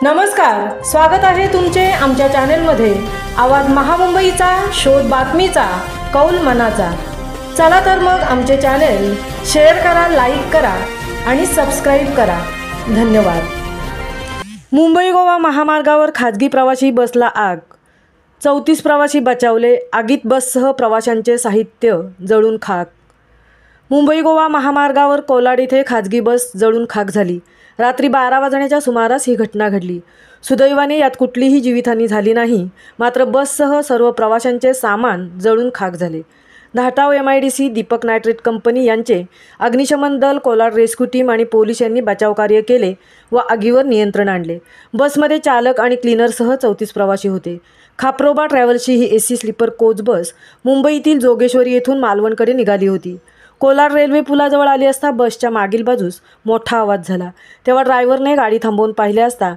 नमस्कार, स्वागत आहे तुमचे आमच्या चॅनेलमध्ये। आवाज महामुंबईचा, शोध बातमीचा, कौल मनाचा। चला तर मग आमचे चॅनेल शेअर करा, लाईक करा आणि सबस्क्राइब करा। धन्यवाद। मुंबई गोवा महामार्गावर खाजगी प्रवासी बसला आग, 34 प्रवासी बचावले। आगीत बससह प्रवाशांचे साहित्य जळून खाक। मुंबई गोवा महामार्गावर कोलाड इथे खाजगी बस जळून खाक झाली। रात्री 12 वाजण्याच्या सुमारास ही घटना घडली। सुदैवाने यात कुठलीही जीवितहानी झाली नाही, मात्र बससह सर्व प्रवाशांचे सामान जळून खाक झाले। Dhatav MIDC, Deepak nitrate company यांचे अग्निशमन दल, कोलाड रेस्क्यू टीम आणि पोलीस यांनी बचावकार्य केले व आगीवर नियंत्रण आणले। बसमध्ये चालक आणि क्लीनरसह 34 प्रवासी होते। खापरोबा ट्रॅव्हल्सची ही AC स्लीपर कोच बस मुंबईतील जोगेश्वरी येथून मालवणकडे निघाली होती। कोलाड रेल्वे पुलाजवळ आली असता बसच्या मागील बाजूस मोठा आवाज झाला। तेव्हा ड्रायव्हरने गाडी थांबवून पाहिले असता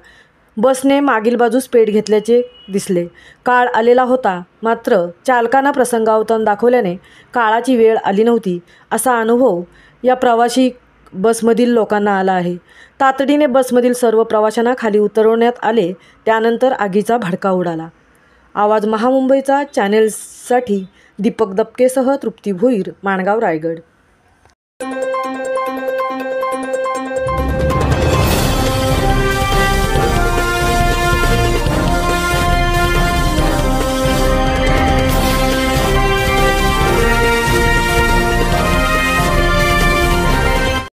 बसने मागील बाजूस पेट घेतल्याचे दिसले। काळ आलेला होता, मात्र चालकांना प्रसंगावधान दाखवल्याने काळाची वेळ आली नव्हती, असा अनुभव या प्रवासी बसमधील लोकांना आला आहे। तातडीने बसमधील सर्व प्रवाशांना खाली उतरवण्यात आले, त्यानंतर आगीचा भडका उडाला। आवाज महामुंबईचा चॅनेलसाठी दीपक दपकेसह तृप्ती भोईर, माणगाव, रायगड।